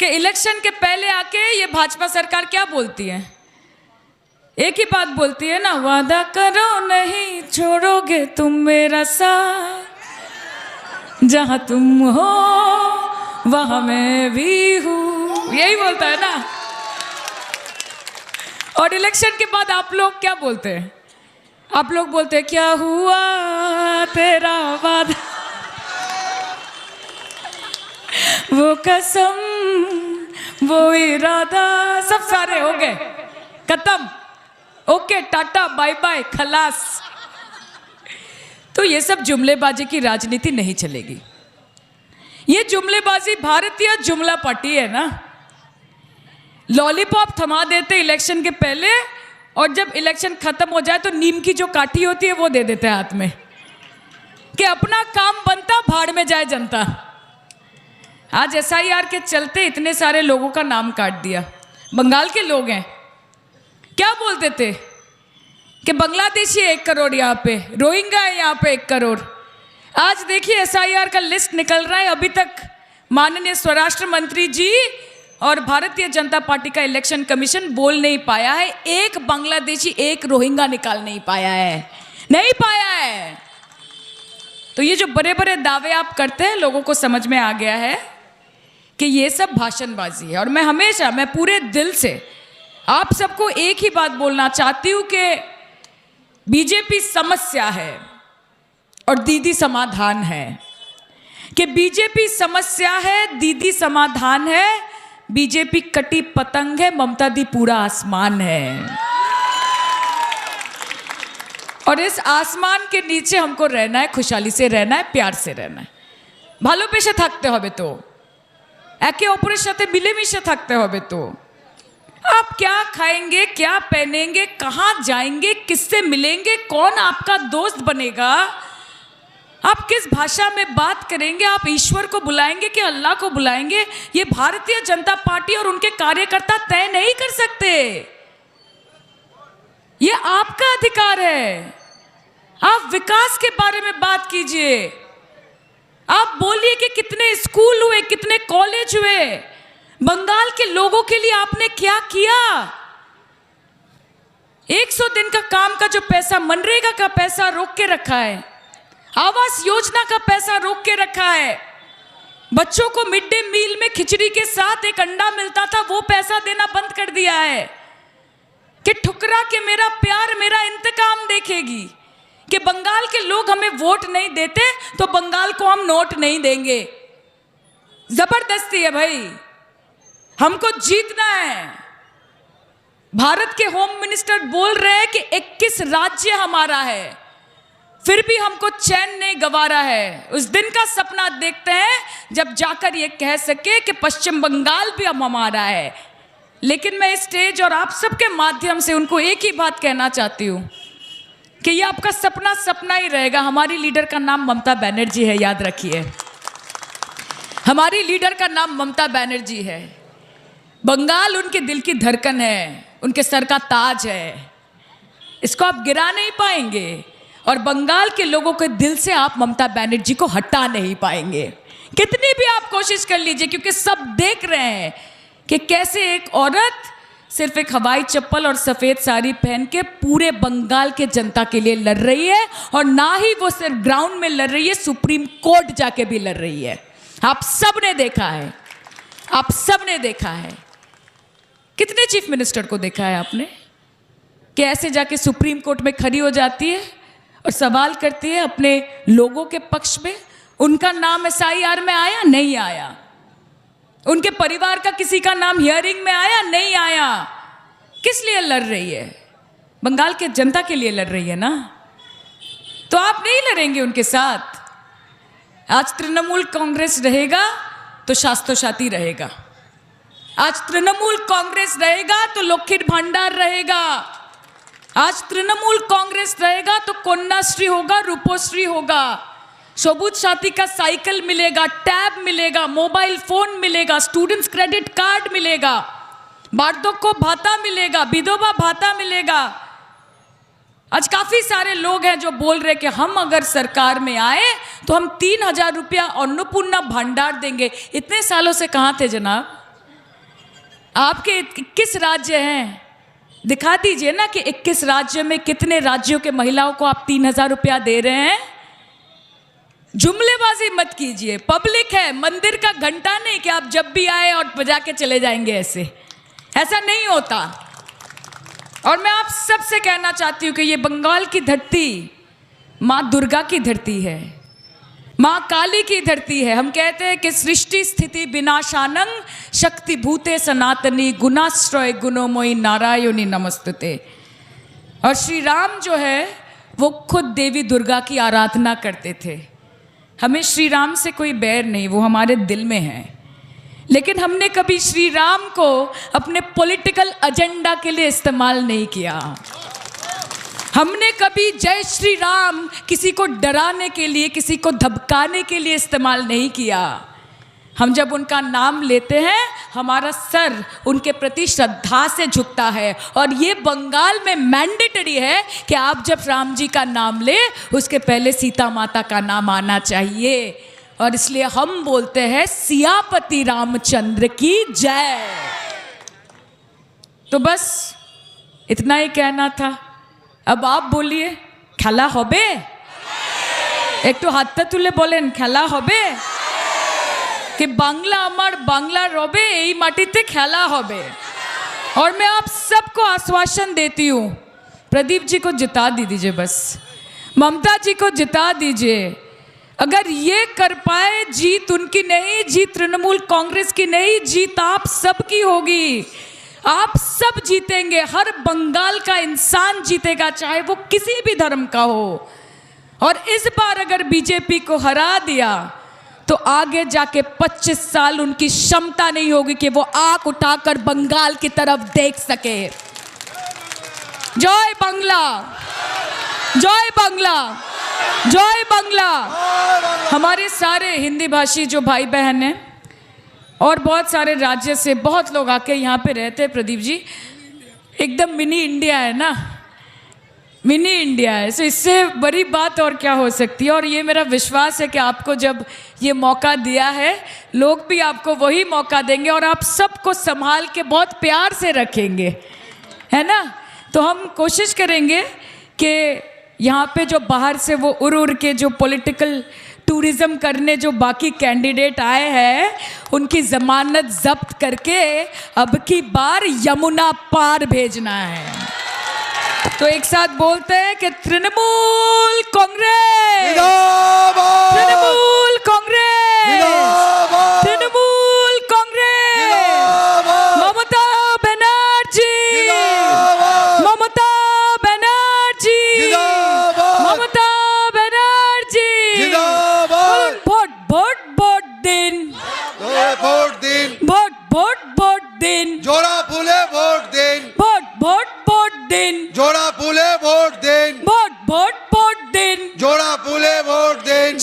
Election के पहले आके ये भाजपा सरकार क्या बोलती है? एक ही बात बोलती है ना, वादा करो नहीं छोड़ोगे तुम मेरा साथ, जहां तुम हो वहां मैं भी हूं, यही बोलता है ना। और इलेक्शन के बाद आप लोग क्या बोलते हैं? आप लोग बोलते हैं क्या हुआ तेरा वादा, वो कसम वो इरादा, सब सारे हो गए, खत्म, ओके टाटा बाय बाय खलास। तो ये सब जुमलेबाजी की राजनीति नहीं चलेगी। ये जुमलेबाजी भारतीय जुमला पार्टी है ना। लॉलीपॉप थमा देते इलेक्शन के पहले, और जब इलेक्शन खत्म हो जाए तो नीम की जो काठी होती है वो दे देते हैं हाथ में, कि अपना काम बनता भाड़ में जाए जनता। आज SIR के चलते इतने सारे लोगों का नाम काट दिया। बंगाल के लोग हैं, क्या बोलते थे कि बांग्लादेशी 1 करोड़ यहाँ पे, रोहिंग्या है यहाँ पे 1 करोड़। आज देखिए SIR का लिस्ट निकल रहा है, अभी तक माननीय स्वराष्ट्र मंत्री जी और भारतीय जनता पार्टी का इलेक्शन कमीशन बोल नहीं पाया है, एक बांग्लादेशी 1 रोहिंग्या निकाल नहीं पाया है, नहीं पाया है। तो ये जो बड़े बड़े दावे आप करते हैं, लोगों को समझ में आ गया है कि ये सब भाषणबाजी है। और मैं पूरे दिल से आप सबको एक ही बात बोलना चाहती हूँ कि बीजेपी समस्या है और दीदी समाधान है, कि बीजेपी समस्या है, दीदी समाधान है। बीजेपी कटी पतंग है, ममता दी पूरा आसमान है। और इस आसमान के नीचे हमको रहना है, खुशहाली से रहना है, प्यार से रहना है। ভালোবেসে থাকতে হবে तो, একে অপরের সাথে মিলেমিশে থাকতে হবে तो। आप क्या खाएंगे, क्या पहनेंगे, कहाँ जाएंगे, किससे मिलेंगे, कौन आपका दोस्त बनेगा, आप किस भाषा में बात करेंगे, आप ईश्वर को बुलाएंगे कि अल्लाह को बुलाएंगे, ये भारतीय जनता पार्टी और उनके कार्यकर्ता तय नहीं कर सकते। ये आपका अधिकार है। आप विकास के बारे में बात कीजिए, आप बोलिए कि कितने स्कूल हुए, कितने कॉलेज हुए, बंगाल के लोगों के लिए आपने क्या किया। 100 दिन का काम का जो पैसा, मनरेगा का पैसा रोक के रखा है, आवास योजना का पैसा रोक के रखा है, बच्चों को मिड डे मील में खिचड़ी के साथ एक अंडा मिलता था, वो पैसा देना बंद कर दिया है। कि ठुकरा के मेरा प्यार मेरा इंतकाम देखेगी, कि बंगाल के लोग हमें वोट नहीं देते तो बंगाल को हम नोट नहीं देंगे। जबरदस्ती है भाई, हमको जीतना है। भारत के होम मिनिस्टर बोल रहे हैं कि 21 राज्य हमारा है, फिर भी हमको चैन नहीं गंवारा है। उस दिन का सपना देखते हैं जब जाकर ये कह सके कि पश्चिम बंगाल भी अब हमारा है। लेकिन मैं स्टेज और आप सबके माध्यम से उनको एक ही बात कहना चाहती हूँ कि ये आपका सपना सपना ही रहेगा। हमारी लीडर का नाम ममता बनर्जी है, याद रखिए, हमारी लीडर का नाम ममता बनर्जी है। बंगाल उनके दिल की धड़कन है, उनके सर का ताज है, इसको आप गिरा नहीं पाएंगे। और बंगाल के लोगों के दिल से आप ममता बनर्जी को हटा नहीं पाएंगे, कितनी भी आप कोशिश कर लीजिए, क्योंकि सब देख रहे हैं कि कैसे एक औरत सिर्फ एक हवाई चप्पल और सफ़ेद साड़ी पहन के पूरे बंगाल के जनता के लिए लड़ रही है। और ना ही वो सिर्फ ग्राउंड में लड़ रही है, सुप्रीम कोर्ट जाके भी लड़ रही है। आप सब ने देखा है, आप सब ने देखा है। कितने चीफ मिनिस्टर को देखा है आपने कि ऐसे जाके सुप्रीम कोर्ट में खड़ी हो जाती है और सवाल करती है अपने लोगों के पक्ष में। उनका नाम SIR में आया, नहीं आया। उनके परिवार का किसी का नाम हियरिंग में आया, नहीं आया। किस लिए लड़ रही है? बंगाल के जनता के लिए लड़ रही है ना। तो आप नहीं लड़ेंगे उनके साथ। आज तृणमूल कांग्रेस रहेगा तो शास्त्रोशाती रहेगा, आज तृणमूल कांग्रेस रहेगा तो लक्ष्मीर भंडार रहेगा, आज तृणमूल कांग्रेस रहेगा तो कन्याश्री होगा, रूपोश्री होगा, सबुज साथी का साइकिल मिलेगा, टैब मिलेगा, मोबाइल फोन मिलेगा, स्टूडेंट्स क्रेडिट कार्ड मिलेगा, वार्धक्य भत्ता मिलेगा, विधवा भत्ता मिलेगा। आज काफी सारे लोग हैं जो बोल रहे कि हम अगर सरकार में आए तो हम 3000 रुपया अन्नपूर्णा भंडार देंगे। इतने सालों से कहाँ थे जनाब? आपके 21 राज्य हैं, दिखा दीजिए ना कि 21 राज्य में कितने राज्यों के महिलाओं को आप 3,000 रुपया दे रहे हैं। जुमलेबाजी मत कीजिए, पब्लिक है, मंदिर का घंटा नहीं कि आप जब भी आए और बजा के चले जाएंगे, ऐसा नहीं होता। और मैं आप सबसे कहना चाहती हूँ कि ये बंगाल की धरती माँ दुर्गा की धरती है, माँ काली की धरती है। हम कहते हैं कि सृष्टि स्थिति विनाशानंग शक्ति भूते सनातनी गुणाश्रय गुणोमयी नारायणी नमस्तुते। और श्री राम जो है वो खुद देवी दुर्गा की आराधना करते थे। हमें श्री राम से कोई बैर नहीं, वो हमारे दिल में है। लेकिन हमने कभी श्री राम को अपने पॉलिटिकल एजेंडा के लिए इस्तेमाल नहीं किया। हमने कभी जय श्री राम किसी को डराने के लिए, किसी को धमकाने के लिए इस्तेमाल नहीं किया। हम जब उनका नाम लेते हैं हमारा सर उनके प्रति श्रद्धा से झुकता है। और ये बंगाल में मैंडेटरी है कि आप जब राम जी का नाम ले उसके पहले सीता माता का नाम आना चाहिए। और इसलिए हम बोलते हैं सियापति रामचंद्र की जय। तो बस इतना ही कहना था। अब आप बोलिए, खेला होबे? एक तो हाथ तुले बोलें खेला होबे कि बांग्ला आमार बांग्ला रबे এই माटीते खेला होबे। और मैं आप सबको आश्वासन देती हूँ, प्रदीप जी को जिता दीजिए, बस ममता जी को जिता दीजिए। अगर ये कर पाए, जीत उनकी नहीं, जीत तृणमूल कांग्रेस की नहीं, जीत आप सबकी होगी। आप सब जीतेंगे, हर बंगाल का इंसान जीतेगा, चाहे वो किसी भी धर्म का हो। और इस बार अगर बीजेपी को हरा दिया तो आगे जाके 25 साल उनकी क्षमता नहीं होगी कि वो आंख उठाकर बंगाल की तरफ देख सके। जय बांग्ला, जय बांग्ला, जय बांग्ला। हमारे सारे हिंदी भाषी जो भाई बहन हैं और बहुत सारे राज्य से बहुत लोग आके यहाँ पे रहते हैं प्रदीप जी, एकदम मिनी इंडिया है ना, मिनी इंडिया है। सो इससे बड़ी बात और क्या हो सकती है। और ये मेरा विश्वास है कि आपको जब ये मौका दिया है, लोग भी आपको वही मौका देंगे और आप सबको संभाल के बहुत प्यार से रखेंगे, है ना। तो हम कोशिश करेंगे कि यहाँ पे जो बाहर से वो उड़ के जो पॉलिटिकल टूरिज्म करने जो बाकी कैंडिडेट आए हैं उनकी जमानत जब्त करके अब की बार यमुना पार भेजना है। तो एक साथ बोलते हैं कि Trinamool Congress, Trinamool Congress, Trinamool Congress, Mamata Banerjee, Mamata Banerjee, Mamata Banerjee. Vote vote vote দিন, ভোট দিন, ভোট ভোট ভোট দিন, জোড়া ফুলে ভোট দিন, ভোট ভোট ভোট দিন, জোড়া ফুলে ভোট দিন, ভোট ভোট ভোট দিন, জোড়া ফুলে ভোট দিন।